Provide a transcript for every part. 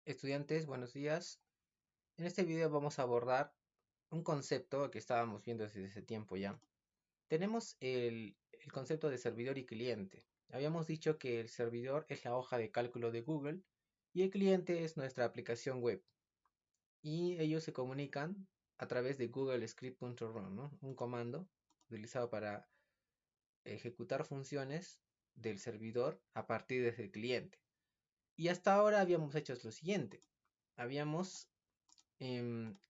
Estudiantes, buenos días. En este video vamos a abordar un concepto que estábamos viendo desde ese tiempo ya. Tenemos el concepto de servidor y cliente. Habíamos dicho que el servidor es la hoja de cálculo de Google y el cliente es nuestra aplicación web. Y ellos se comunican a través de Google Script.run, ¿no? Un comando utilizado para ejecutar funciones del servidor a partir del cliente. Y hasta ahora habíamos hecho lo siguiente. Habíamos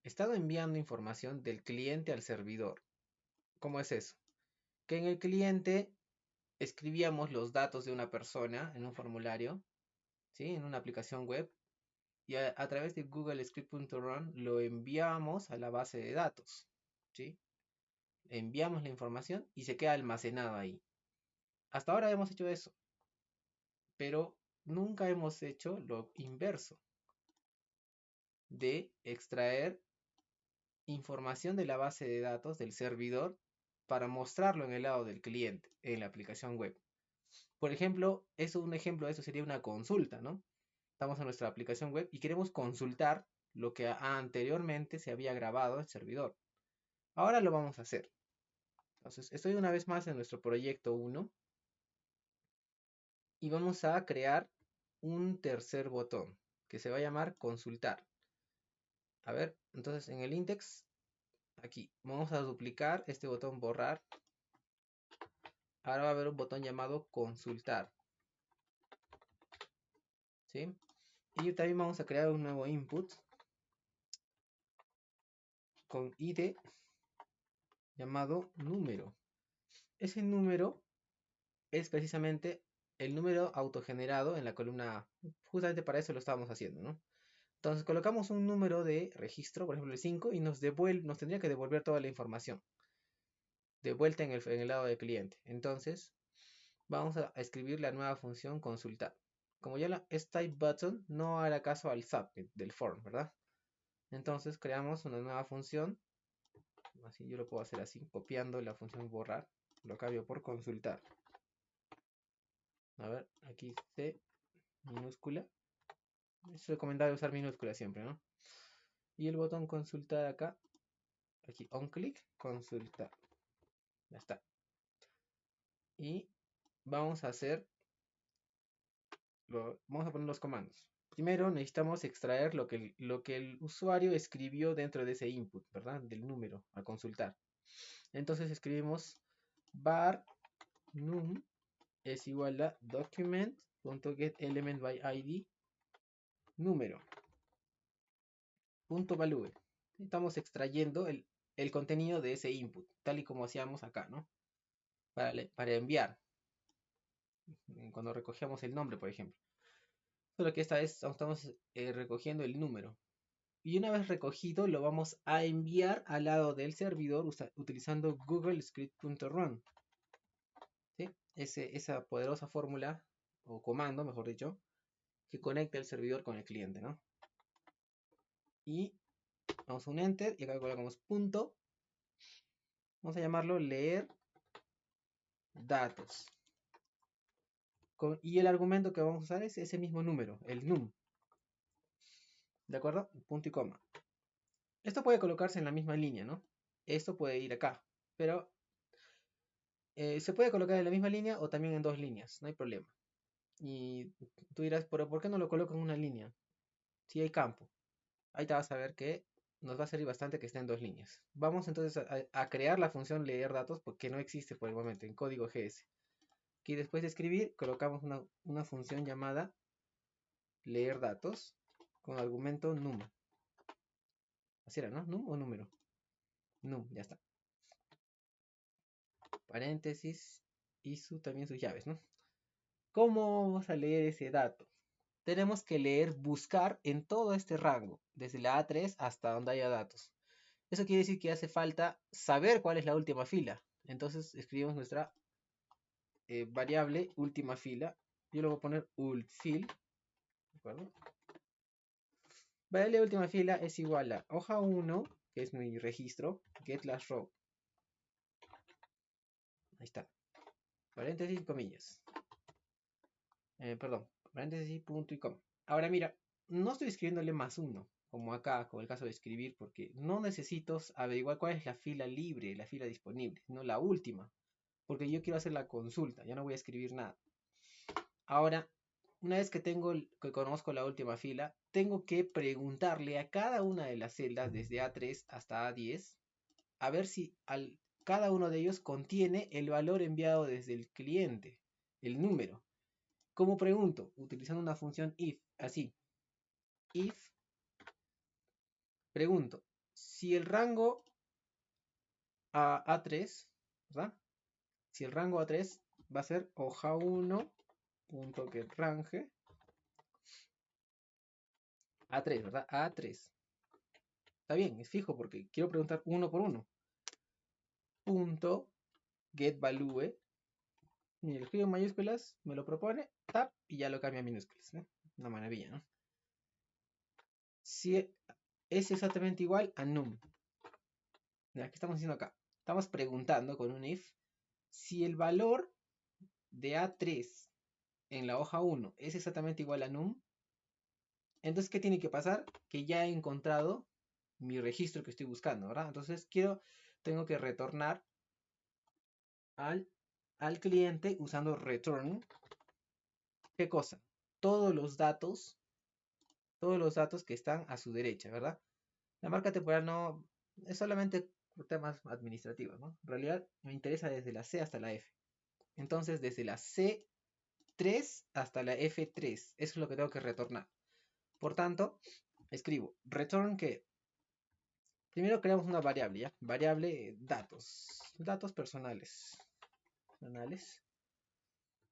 estado enviando información del cliente al servidor. ¿Cómo es eso? Que en el cliente escribíamos los datos de una persona en un formulario, ¿sí? En una aplicación web, y a través de Google Script.run lo enviamos a la base de datos, ¿sí? Enviamos la información y se queda almacenado ahí. Hasta ahora hemos hecho eso, pero nunca hemos hecho lo inverso, de extraer información de la base de datos del servidor para mostrarlo en el lado del cliente, en la aplicación web. Por ejemplo, un ejemplo de eso sería una consulta, ¿no? Estamos en nuestra aplicación web y queremos consultar lo que anteriormente se había grabado en el servidor. Ahora lo vamos a hacer. Entonces, estoy una vez más en nuestro proyecto 1 y vamos a crear un tercer botón que se va a llamar consultar. A ver, entonces en el index, aquí, vamos a duplicar este botón borrar. Ahora va a haber un botón llamado consultar, ¿sí? Y también vamos a crear un nuevo input con id llamado número. Ese número es precisamente el número autogenerado en la columna A. Justamente para eso lo estábamos haciendo, ¿no? Entonces colocamos un número de registro, por ejemplo el 5, y nos tendría que devolver toda la información de vuelta en el lado del cliente. Entonces vamos a escribir la nueva función consultar. Como ya es type button, no hará caso al submit del form, ¿verdad? Entonces creamos una nueva función. Así yo lo puedo hacer así, copiando la función borrar. Lo cambio por consultar. A ver, aquí C minúscula. Es recomendable usar minúscula siempre, ¿no? Y el botón consultar acá. Aquí on click, consultar. Ya está. Y vamos a hacer, vamos a poner los comandos. Primero necesitamos extraer lo que el usuario escribió dentro de ese input, ¿verdad? Del número a consultar. Entonces escribimos var num es igual a document.getElementById número .value. Estamos extrayendo el contenido de ese input, tal y como hacíamos acá, ¿no? Para enviar, cuando recogíamos el nombre, por ejemplo. Solo que esta vez estamos recogiendo el número. Y una vez recogido, lo vamos a enviar al lado del servidor utilizando Google Script.run. ¿Sí? Esa poderosa fórmula, o comando, mejor dicho, que conecta el servidor con el cliente, ¿no? Y damos un enter y acá colocamos punto. Vamos a llamarlo leer datos. Y el argumento que vamos a usar es ese mismo número, el num. ¿De acuerdo? Punto y coma. Esto puede colocarse en la misma línea, ¿no? Esto puede ir acá. Pero se puede colocar en la misma línea o también en dos líneas. No hay problema. Y tú dirás, pero ¿por qué no lo coloco en una línea? Si hay campo. Ahí te vas a ver que nos va a servir bastante que esté en dos líneas. Vamos entonces a crear la función leer datos porque no existe por el momento en código GS. Aquí después de escribir colocamos una función llamada leer datos con argumento num. Así era, ¿no? ¿Num o número? Num, ya está. Paréntesis y también sus llaves, ¿no? ¿Cómo vamos a leer ese dato? Tenemos que leer, buscar en todo este rango, desde la A3 hasta donde haya datos. Eso quiere decir que hace falta saber cuál es la última fila. Entonces escribimos nuestra variable última fila. Yo le voy a poner ultFill. ¿De acuerdo? Variable última fila es igual a hoja 1, que es mi registro, getLastRow. Ahí está. Paréntesis, comillas. Perdón, paréntesis, punto y coma. Ahora mira, no estoy escribiéndole +1, como acá, como el caso de escribir, porque no necesito averiguar cuál es la fila libre, la fila disponible, sino la última, porque yo quiero hacer la consulta, ya no voy a escribir nada. Ahora, una vez que conozco la última fila, tengo que preguntarle a cada una de las celdas, desde A3 hasta A10, a ver si cada uno de ellos contiene el valor enviado desde el cliente, el número. ¿Cómo pregunto? Utilizando una función if, así. If, pregunto, si el rango A3, ¿verdad? Si el rango A3 va a ser hoja1.getRange A3, ¿verdad? A3. Está bien, es fijo porque quiero preguntar uno por uno. Punto getValue. Y lo escribo en mayúsculas, me lo propone, tap, y ya lo cambia a minúsculas, ¿no? Una maravilla, ¿no? Si es exactamente igual a num. ¿Qué estamos haciendo acá? Estamos preguntando con un if si el valor de A3 en la hoja 1 es exactamente igual a num. Entonces, ¿qué tiene que pasar? Que ya he encontrado mi registro que estoy buscando, ¿verdad? Entonces, tengo que retornar al cliente usando return. ¿Qué cosa? Todos los datos que están a su derecha, ¿verdad? La marca temporal no es solamente por temas administrativos, ¿no? En realidad me interesa desde la C hasta la F. Entonces, desde la C3 hasta la F3, eso es lo que tengo que retornar. Por tanto, escribo return que primero creamos una variable, ¿ya? Variable datos personales.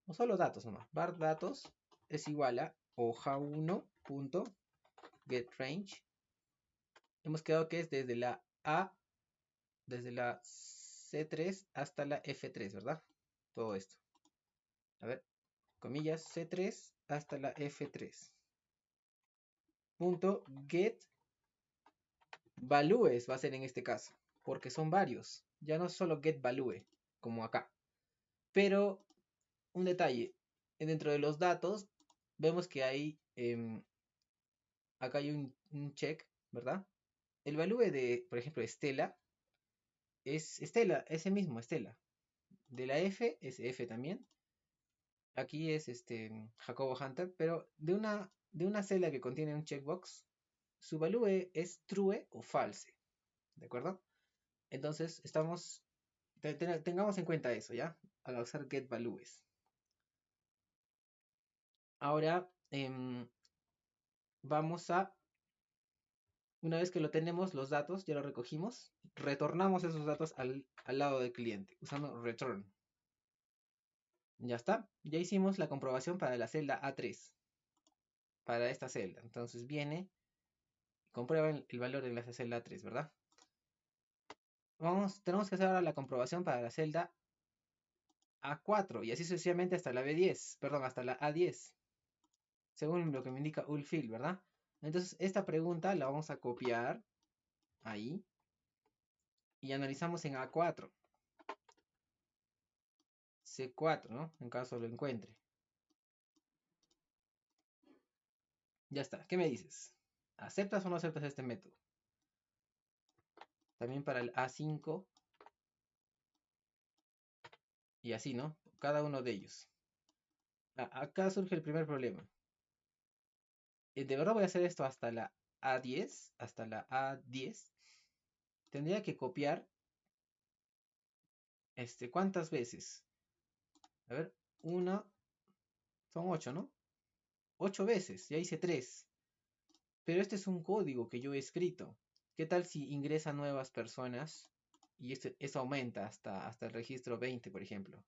O solo datos nomás. Var datos es igual a hoja1.getRange. Hemos quedado que es desde la C3 hasta la F3, ¿verdad? Todo esto. A ver, comillas, C3 hasta la F3. Punto get values va a ser en este caso, porque son varios. Ya no solo get value, como acá. Pero, un detalle, dentro de los datos, vemos que hay, acá hay un check, ¿verdad? El value de, por ejemplo, Estela, es Estela, ese mismo, Estela. De la F es F también. Aquí es Jacobo Hunter, pero de una celda que contiene un checkbox, su value es true o false, ¿de acuerdo? Entonces, tengamos en cuenta eso, ¿ya? Al usar get values. Ahora, vamos a, una vez que lo tenemos, los datos, ya lo recogimos, retornamos esos datos al lado del cliente, usando return. Ya está, ya hicimos la comprobación para la celda A3, para esta celda. Entonces viene, comprueba el valor de la celda A3, ¿verdad? Tenemos que hacer ahora la comprobación para la celda A4 y así sucesivamente hasta la B10, perdón, hasta la A10, según lo que me indica ulfill, ¿verdad? Entonces esta pregunta la vamos a copiar ahí y analizamos en A4, C4, ¿no? En caso lo encuentre. Ya está, ¿qué me dices? ¿Aceptas o no aceptas este método? También para el A5 y así, ¿no? Cada uno de ellos. Acá surge el primer problema. ¿De verdad voy a hacer esto hasta la A10? Hasta la A10. Tendría que copiar, ¿cuántas veces? A ver, una, son 8, ¿no? 8 veces, ya hice 3. Pero este es un código que yo he escrito. ¿Qué tal si ingresan nuevas personas y eso aumenta hasta el registro 20, por ejemplo?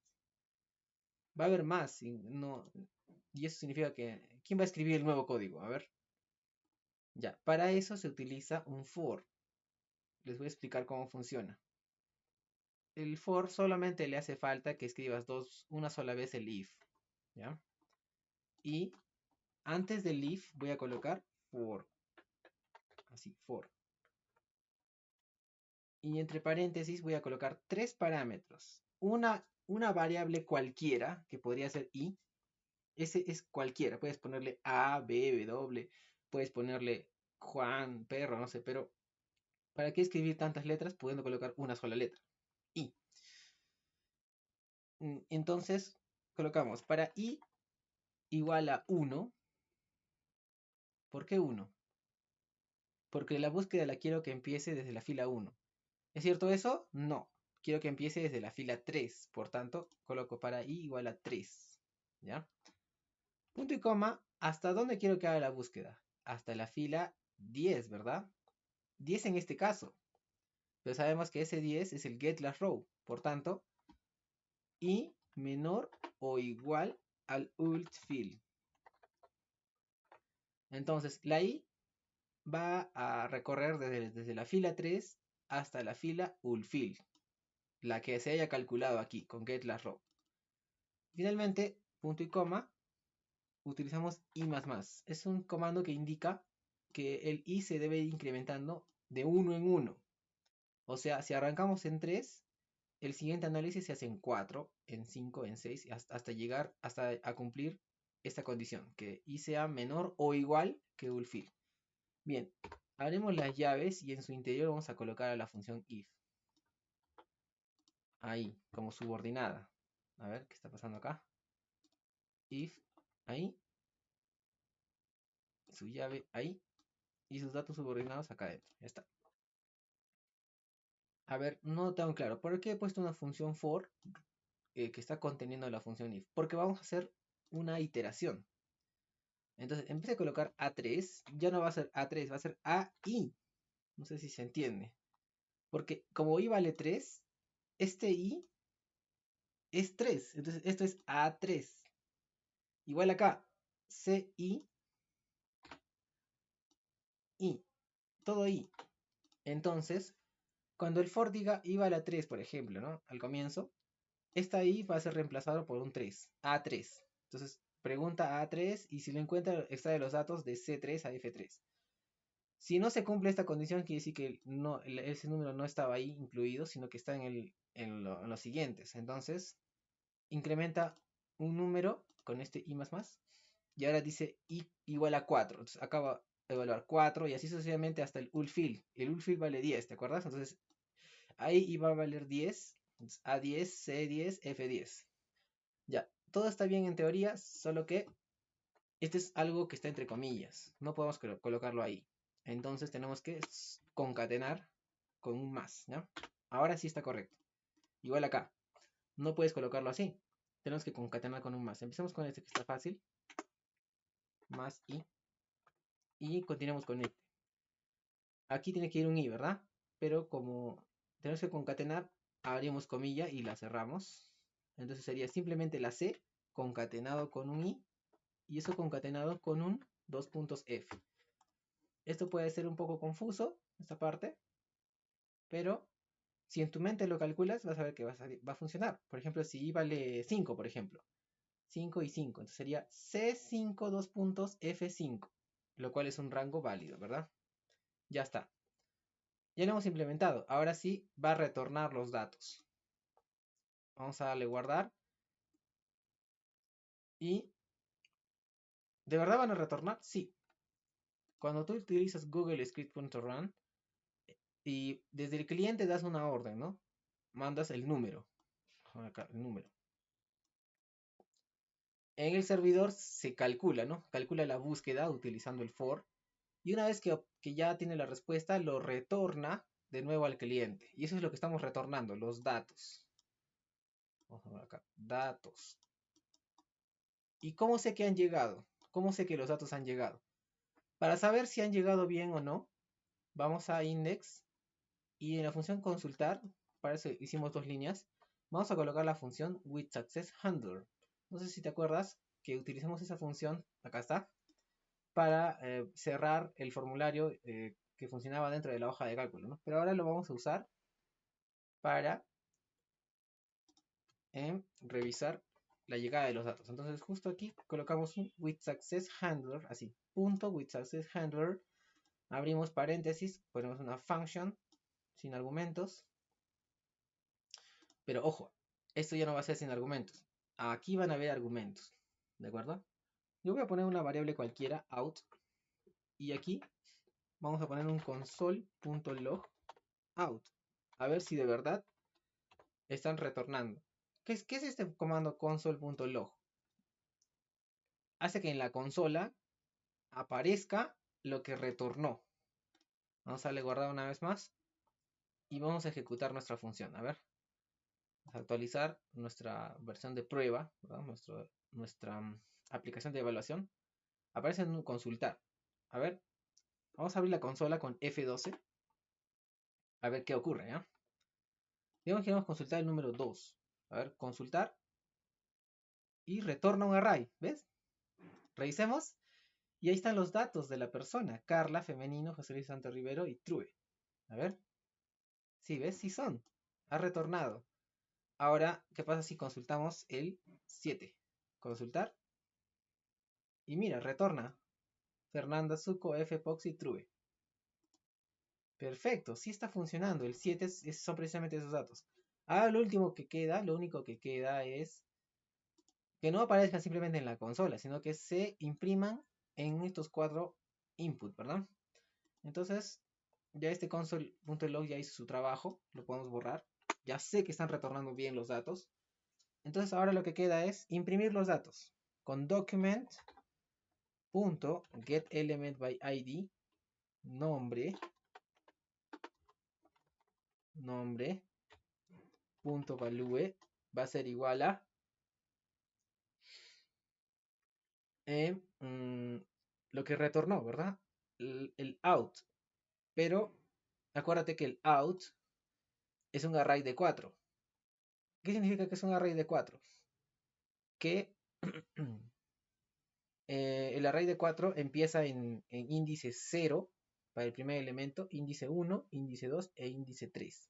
Va a haber más, y eso significa que, ¿quién va a escribir el nuevo código? A ver. Ya, para eso se utiliza un for. Les voy a explicar cómo funciona. El for solamente le hace falta que escribas una sola vez el if, ¿ya? Y antes del if voy a colocar for, así, for. Y entre paréntesis voy a colocar 3 parámetros. Una variable cualquiera, que podría ser i, ese es cualquiera, puedes ponerle a, b, w, puedes ponerle Juan, perro, no sé, pero ¿para qué escribir tantas letras pudiendo colocar una sola letra? I. Entonces, colocamos para I igual a 1. ¿Por qué 1? Porque la búsqueda la quiero que empiece desde la fila 1. ¿Es cierto eso? No. Quiero que empiece desde la fila 3. Por tanto, coloco para I igual a 3. ¿Ya? Punto y coma. ¿Hasta dónde quiero que haga la búsqueda? Hasta la fila 10, ¿verdad? 10 en este caso. Pero sabemos que ese 10 es el get last row. Por tanto, I menor o igual al ult fill. Entonces, la I va a recorrer desde la fila 3 hasta la fila ulfill, la que se haya calculado aquí con get last row. Finalmente, punto y coma, utilizamos i más más. Es un comando que indica que el i se debe ir incrementando de 1 en 1. O sea, si arrancamos en 3, el siguiente análisis se hace en 4, en 5, en 6, hasta llegar a cumplir esta condición, que i sea menor o igual que ulfill. Bien, haremos las llaves y en su interior vamos a colocar a la función if. Ahí, como subordinada. A ver, ¿qué está pasando acá? If, ahí, su llave ahí, y sus datos subordinados acá adentro. Ya está. A ver, no tengo claro. ¿Por qué he puesto una función for que está conteniendo la función if? Porque vamos a hacer una iteración. Entonces, en vez de colocar A3, ya no va a ser A3, va a ser AI. No sé si se entiende. Porque como I vale 3, este I es 3. Entonces, esto es A3. Igual acá, CI, I. Todo I. Entonces, cuando el for diga I vale a 3, por ejemplo, ¿no? Al comienzo, esta I va a ser reemplazado por un 3, A3. Entonces, pregunta a A3 y si lo encuentra, extrae los datos de C3 a F3. Si no se cumple esta condición, quiere decir que no, ese número no estaba ahí incluido, sino que está en los siguientes. Entonces, incrementa un número con este I más más. Y ahora dice I igual a 4. Entonces, acaba de evaluar 4 y así sucesivamente hasta el ulfill. El ulfill vale 10, ¿te acuerdas? Entonces, ahí iba a valer 10. Entonces, A10, C10, F10. Ya, todo está bien en teoría, solo que este es algo que está entre comillas. No podemos colocarlo ahí. Entonces tenemos que concatenar con un más, ¿ya? Ahora sí está correcto. Igual acá. No puedes colocarlo así. Tenemos que concatenar con un más. Empecemos con este que está fácil. Más i. Y continuamos con este. Aquí tiene que ir un i, ¿verdad? Pero como tenemos que concatenar, abrimos comilla y la cerramos. Entonces sería simplemente la c concatenado con un i. Y eso concatenado con un 2 puntos f. Esto puede ser un poco confuso, esta parte, pero si en tu mente lo calculas, vas a ver que va a funcionar. Por ejemplo, si i vale 5, por ejemplo. 5 y 5. Entonces sería C5 2 puntos F5, lo cual es un rango válido, ¿verdad? Ya está. Ya lo hemos implementado. Ahora sí va a retornar los datos. Vamos a darle guardar. Y ¿de verdad van a retornar? Sí. Cuando tú utilizas Google Script.run y desde el cliente das una orden, ¿no? Mandas el número. Acá, el número. En el servidor se calcula, ¿no? Calcula la búsqueda utilizando el for. Y una vez que ya tiene la respuesta, lo retorna de nuevo al cliente. Y eso es lo que estamos retornando, los datos. Vamos a ver acá, datos. ¿Y cómo sé que han llegado? ¿Cómo sé que los datos han llegado? Para saber si han llegado bien o no, vamos a index y en la función consultar, para eso hicimos dos líneas, vamos a colocar la función withSuccessHandler. No sé si te acuerdas que utilizamos esa función, acá está, para cerrar el formulario que funcionaba dentro de la hoja de cálculo, ¿no? Pero ahora lo vamos a usar para revisar la llegada de los datos. Entonces justo aquí colocamos un withSuccessHandler, así, punto withSuccessHandler, abrimos paréntesis, ponemos una function sin argumentos, pero ojo, esto ya no va a ser sin argumentos. Aquí van a haber argumentos, ¿de acuerdo? Yo voy a poner una variable cualquiera, out, Y aquí vamos a poner un console.log out. A ver si de verdad están retornando. ¿Qué es este comando console.log? Hace que en la consola aparezca lo que retornó. Vamos a darle guardar una vez más. Y vamos a ejecutar nuestra función. A ver. Vamos a actualizar nuestra versión de prueba, ¿verdad? Nuestra aplicación de evaluación. Aparece en un consultar. A ver. Vamos a abrir la consola con F12. A ver qué ocurre, ¿ya? Digamos que queremos consultar el número 2. A ver, consultar. Y retorna un array. ¿Ves? Revisemos. Y ahí están los datos de la persona. Carla, femenino, José Luis Santos Rivero y True. A ver. Sí, ¿ves? Sí son. Ha retornado. Ahora, ¿qué pasa si consultamos el 7? Consultar. Y mira, retorna. Fernanda Zuco, F, Poxy, True. Perfecto, sí está funcionando. El 7 son precisamente esos datos. Ahora lo último que queda, lo único que queda es que no aparezcan simplemente en la consola, sino que se impriman en estos 4 inputs, ¿verdad? Entonces, ya este console.log ya hizo su trabajo, lo podemos borrar. Ya sé que están retornando bien los datos. Entonces ahora lo que queda es imprimir los datos con document.getElementById nombre.value va a ser igual a lo que retornó, ¿verdad? El out. Pero acuérdate que el out es un array de 4. ¿Qué significa que es un array de 4? Que el array de 4 empieza en índice 0 para el primer elemento, índice 1, índice 2 e índice 3.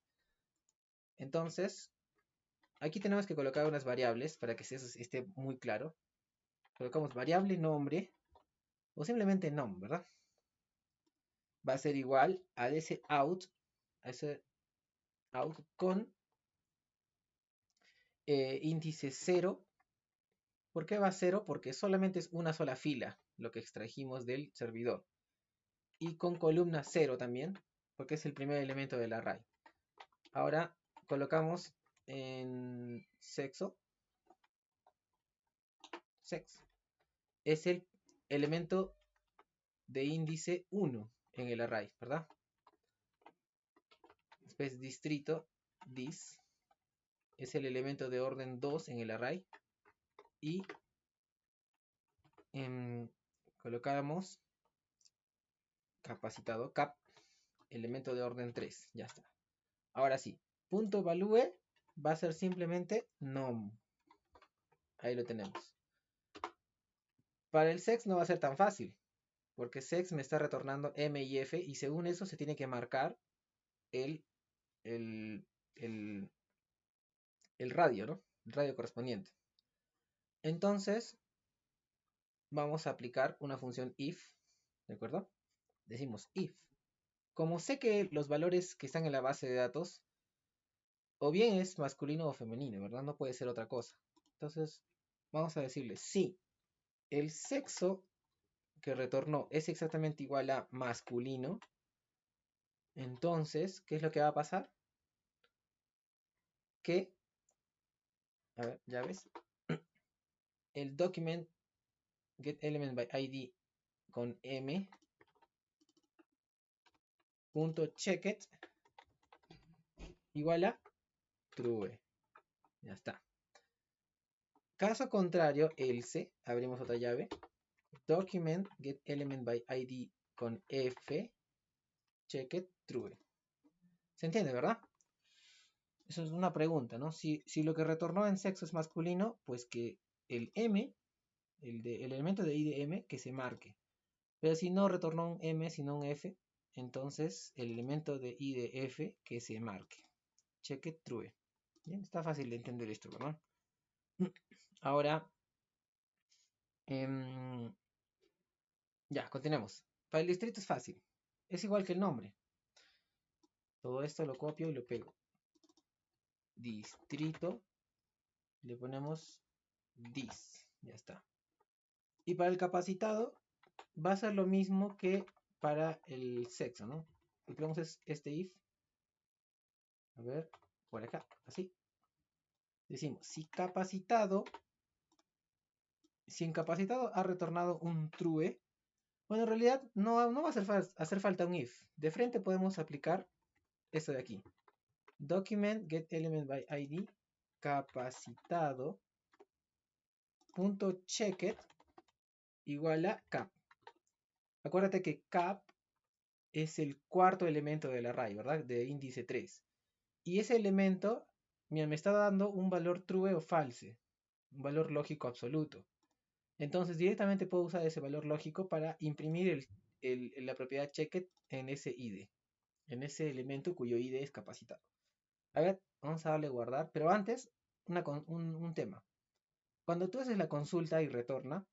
Entonces, aquí tenemos que colocar unas variables para que eso esté muy claro. Colocamos variable nombre o simplemente nom, ¿verdad? Va a ser igual a ese out con índice 0. ¿Por qué va a 0? Porque solamente es una sola fila lo que extrajimos del servidor. Y con columna 0 también, porque es el primer elemento del array. Ahora colocamos en sexo. Sex. Es el elemento de índice 1 en el array, ¿verdad? Después distrito, dis, es el elemento de orden 2 en el array. Y colocamos capacitado, cap, elemento de orden 3. Ya está. Ahora sí, punto value va a ser simplemente nom. Ahí lo tenemos. Para el sex no va a ser tan fácil, porque sex me está retornando m y f, y según eso se tiene que marcar el radio, ¿no? El radio correspondiente. Entonces, vamos a aplicar una función if, ¿de acuerdo? Decimos if. Como sé que los valores que están en la base de datos, o bien es masculino o femenino, ¿verdad? No puede ser otra cosa. Entonces, vamos a decirle si el sexo que retornó es exactamente igual a masculino, entonces, ¿qué es lo que va a pasar? Que, a ver, ya ves, el document getElementById con m punto checkit igual a true. Ya está. Caso contrario, else, abrimos otra llave, document getElementById con f checkit true. ¿Se entiende, verdad? Eso es una pregunta, ¿no? Si lo que retornó en sexo es masculino, pues que el m, el elemento de id m, que se marque. Pero si no retornó un m, sino un f, entonces el elemento de id f que se marque. Check true. Bien, está fácil de entender esto, ¿verdad? Ahora, ya, continuemos. Para el distrito es fácil. Es igual que el nombre. Todo esto lo copio y lo pego. Distrito. Le ponemos dis. Ya está. Y para el capacitado va a ser lo mismo que para el sexo, ¿no? Lo que creamos es este if, a ver, por acá, así. Decimos, si incapacitado ha retornado un true, bueno, en realidad no va a hacer falta un if. De frente podemos aplicar esto de aquí. Document get element by ID capacitado punto checked igual a cap. Acuérdate que cap es el cuarto elemento del array, ¿verdad? De índice 3. Y ese elemento, mira, me está dando un valor true o false, un valor lógico absoluto. Entonces directamente puedo usar ese valor lógico para imprimir la propiedad checked en ese ID, en ese elemento cuyo ID es capacitado. A ver, vamos a darle guardar, pero antes un tema. Cuando tú haces la consulta y retorna,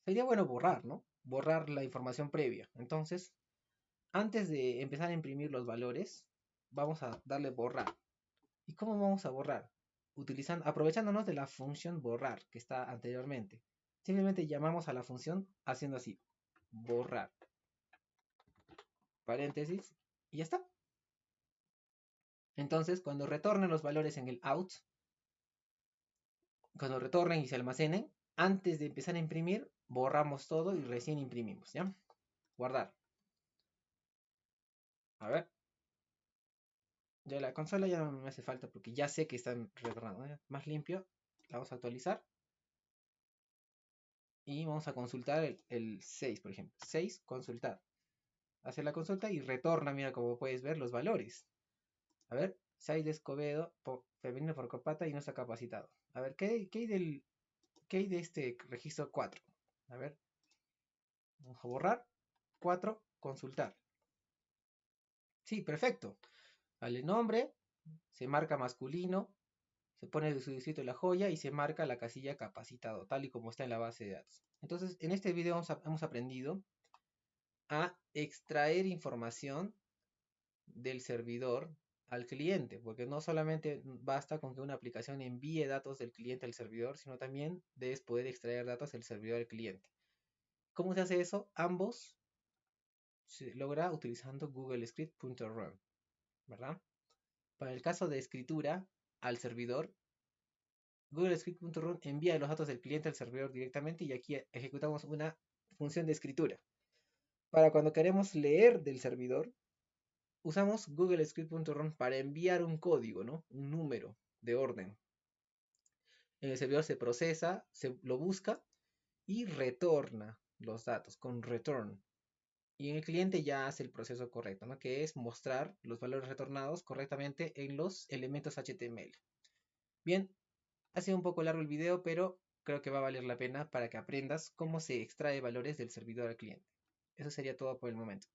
sería bueno borrar, ¿no? Borrar la información previa. Entonces, antes de empezar a imprimir los valores, vamos a darle borrar. ¿Y cómo vamos a borrar? Aprovechándonos de la función borrar que está anteriormente. Simplemente llamamos a la función haciendo así, borrar, paréntesis, y ya está. Entonces, cuando retornen los valores en el out, cuando retornen y se almacenen, antes de empezar a imprimir, borramos todo y recién imprimimos, ¿ya? Guardar. A ver. Ya la consola ya no me hace falta porque ya sé que están retornando, ¿eh? Más limpio. La vamos a actualizar. Y vamos a consultar el 6, por ejemplo. 6, consultar. Hace la consulta y retorna, mira, como puedes ver, los valores. A ver, 6 de Escobedo, femenino por copata y no está capacitado. A ver, ¿qué hay de este registro 4? A ver, vamos a borrar. 4, consultar. Sí, perfecto. Vale, nombre, se marca masculino, se pone su distrito de la joya y se marca la casilla capacitado, tal y como está en la base de datos. Entonces, en este video hemos aprendido a extraer información del servidor al cliente, porque no solamente basta con que una aplicación envíe datos del cliente al servidor, sino también debes poder extraer datos del servidor al cliente. ¿Cómo se hace eso? Ambos se logra utilizando Google Script.run, ¿verdad? Para el caso de escritura al servidor, Google Script.run envía los datos del cliente al servidor directamente y aquí ejecutamos una función de escritura. Para cuando queremos leer del servidor, usamos Google Script.run para enviar un código, ¿no? Un número de orden. En el servidor se procesa, se lo busca y retorna los datos con return. Y en el cliente ya hace el proceso correcto, ¿no? Que es mostrar los valores retornados correctamente en los elementos HTML. Bien, ha sido un poco largo el video, pero creo que va a valer la pena para que aprendas cómo se extrae valores del servidor al cliente. Eso sería todo por el momento.